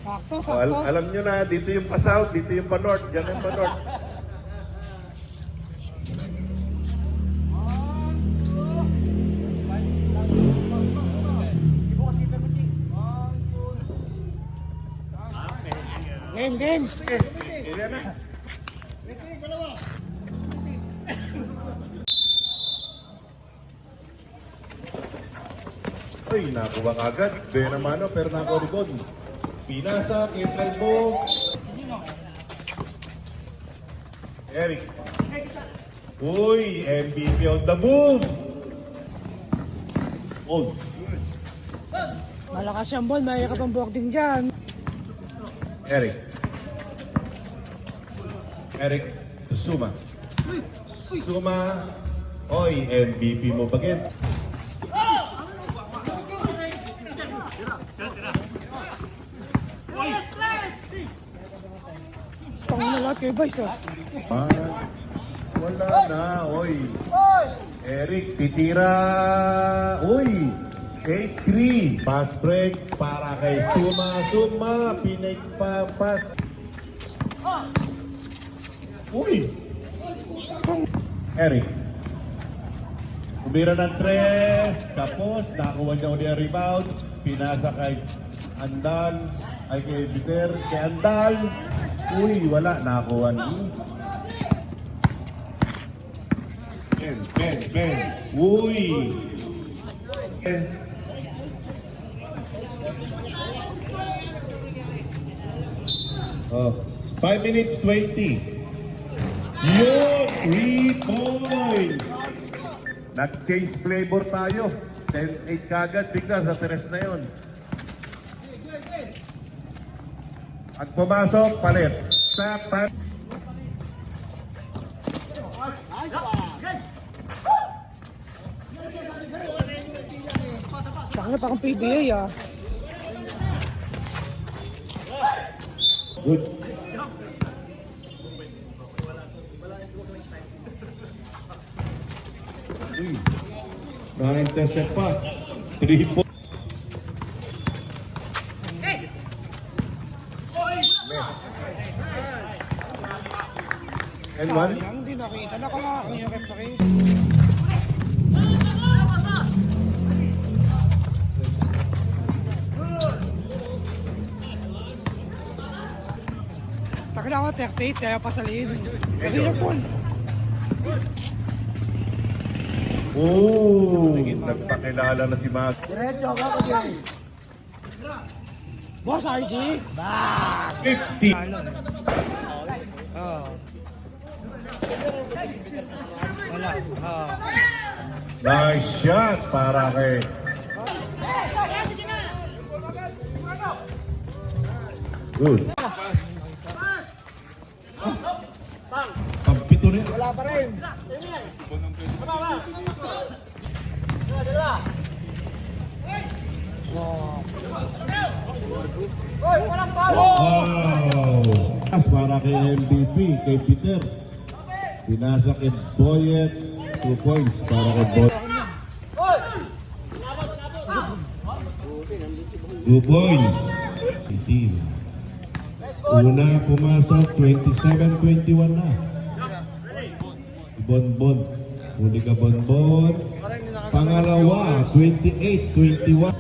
Sakto, Oh, sakto. alam nyo na, dito yung pa-south, dito yung pa-north, dyan yung pa-north. Game, game. Yan na. Ay, nakuha agad. Benamano, Fernando Ribon. Pinasa, Ketelbo. Eric. Uy, MVP on the move. Oh. Malakas yung ball, may ka pang boarding dyan. Eric. Eric Suma. Suma. Oy, MVP mo bagit. Pangin na lahat kayo, boys, oh. Ah, wala na, oy. Eric, titira. Uy, 8-3. Pass break para kay Suma. Suma, pinagpapas. Uy. Eric. Umira ng 3. Tapos, nakakuha niya ulit ang rebound. Pinasa kay Andal. Ay kay Peter. Kay Andal. Uy, wala. Nakakuha niya. Ben. Uy. Ben. Oh, 5 minutes 20. Yo, 3 points. Nag-change flavor tayo. 10-8 kagad. Bigla sa tres na yun. At pumasok, palit. Stop, time. Tangin pa kang PBA, ah. Good. Uy, na-intercept pa. 3 points. And one. Sayang, hindi nakita. Nakakakin yung referee. Takina ako 38, kaya pasaliin. Pwede yung ball. Oh, nagpakilala na si Max. Boss RG. Back. 50. Ano eh. Oh. Wala. Oh. Nice shot para kay good. Pampito rin. Wala pa rin. Wow! Para kay MVP, kay Peter. Pinasa kay Boyet. 2 points para kay Boyet. 2 points. Una pumasok, 27-21 na. Bonbon. Huli ka Bonbon. Pangalawa, 28-21.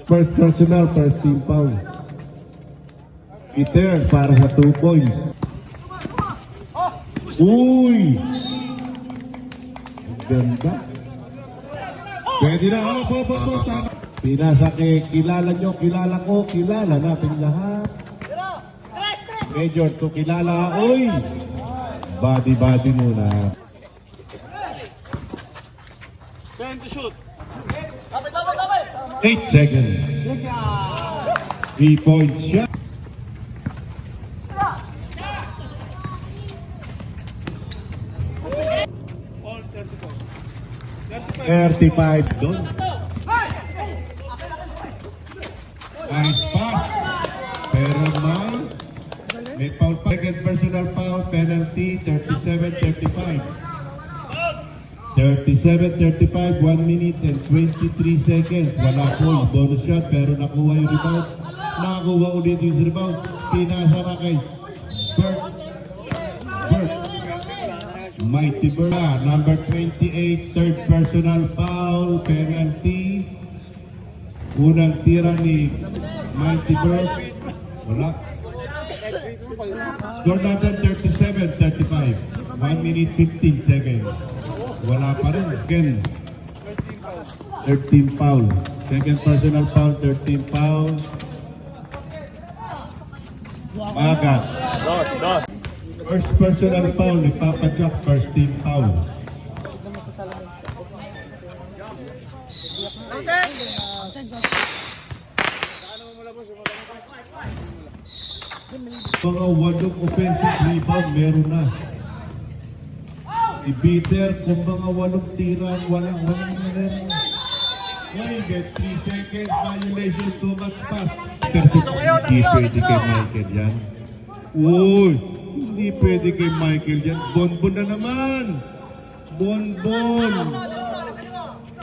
First personal, first team foul. Peter para sa 2 points. Uy! Ganda. Pwede na. Tama. Pinasa kay kilala nyo, kilala ko, kilala natin lahat. Major to kilala. Uy! Body muna. 8 seconds. 3 points shot. $35 doon. Nice pass. Pero may foul pa. Second personal foul, penalty, 37-35. 37-35, 1 minute and 23 seconds. Wala po, bonus shot pero nakuha yung rebound. Nakakuha ulit yung rebound. Pinasa na kay Bert. Mighty Bird. Number 28, third personal foul, penalty. Unang tira ni Mighty Bird. Wala. Score natin 37-35. 1 minute 15 seconds. Wala pa rin. Again, 13 foul. Second personal foul, 13 foul. Magat. First personal foul ni Papa Jack, first team foul. Mga 8 offensive rebound, meron na. I-beater kung mga 8 tira, walang meron. Why get 3 seconds violation, too much pass. Hindi pwede kay Michael yan. Uy, hindi pwede kay Michael yan. Bonbon na naman. Bonbon.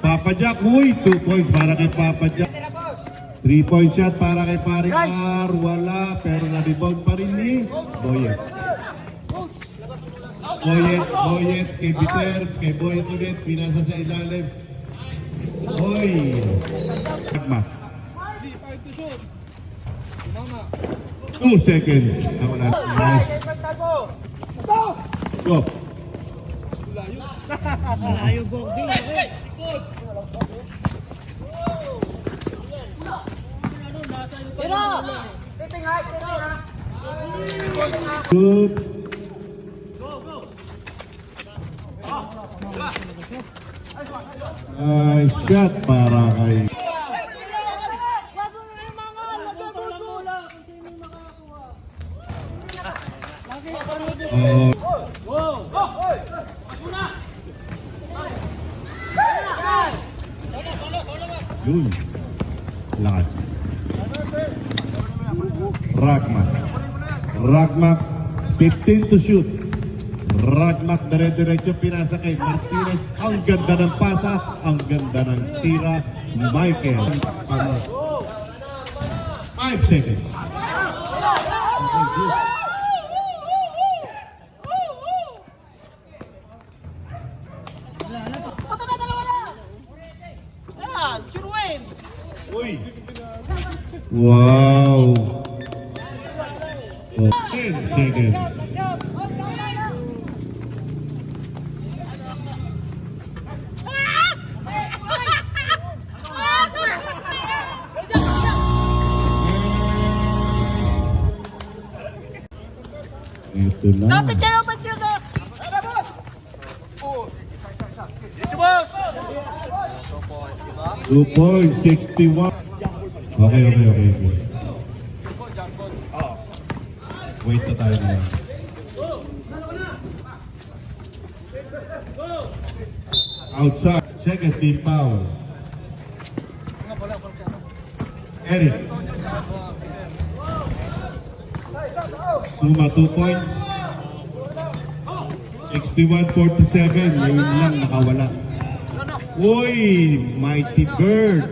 Papa Jack, uy, 2 points para kay Papa Jack. 3-point shot para kay Paring R. Wala, pero na-rebound pa rin ni Boyet. Boyet, kay Biter, kay Boyet ulit, pinasa sa ilalim. Oy! Magma. 2 seconds. Nice. Go. Malayo Gordy. Good. Nice shot para kay yun. Lakas. Ragmak 15 to shoot. Ragmak dire-diretso pinasa kay Martinez. Ang ganda ng pasa, ang ganda ng tira. Michael. 5 seconds. Uy. Wow. 10 seconds. Ito na. Kapit kayo, ba't yun na? 2.61. Okay. Wait na tayo na. Outside. Second team foul. Eric. Suma 2 points. 61-47. Ngayon lang nakawala. Uy! Mighty Bird.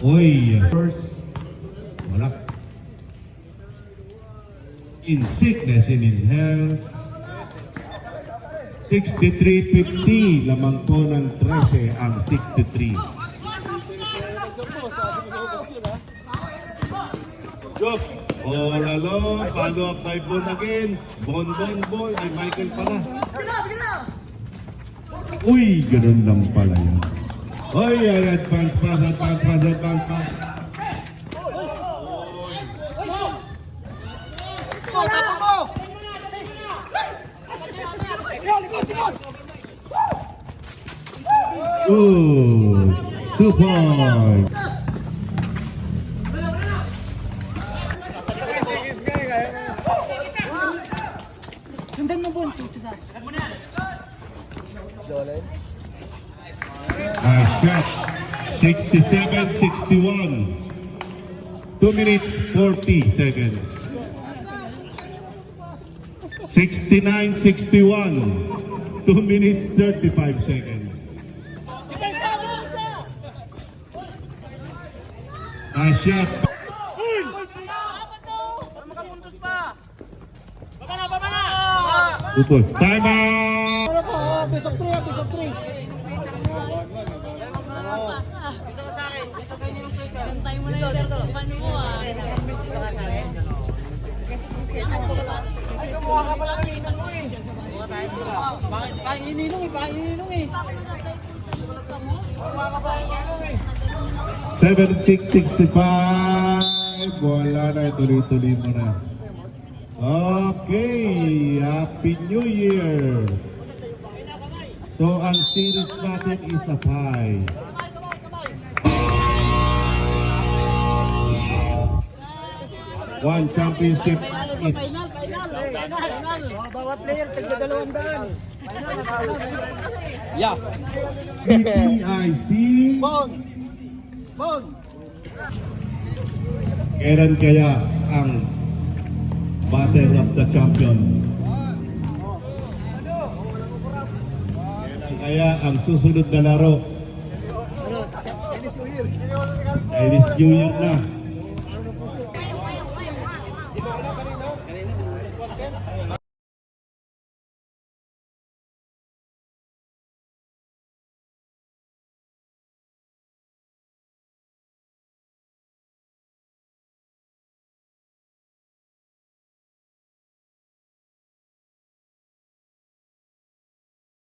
Uy! First. Wala. In sickness and in health. 63-50. Lamang po ng 13 ang 63. Job. All alone. Follow up by Bon again. Bon. Ay, Michael pala. Uy, ganun lang pala yun. Uy, advance pass. Ooh, 2 points. Sundan mo Bon, tuto sa. Nice shot. 67-61. 2 minutes 40 seconds. 69-61. 2 minutes 35 seconds. Shot. Putol. Time out! Piece of 3, piece of 3. Gantay mo na yung tertupan mo ah. Ay, kumuha ka pala ng inan mo eh. Bakit ininong eh, bakit ininong eh. Kumuha ka pala ng inan eh. 76-65. Wala na, tuloy-tuloy mo na. Okay, Happy New Year. So, ang series natin is a tie. One championship each. Bawat player, tigda-200. PPIC. Bon! Kailan kaya ang Battle of the Champion? Kailan kaya ang susunod na laro? Chinese New Year na.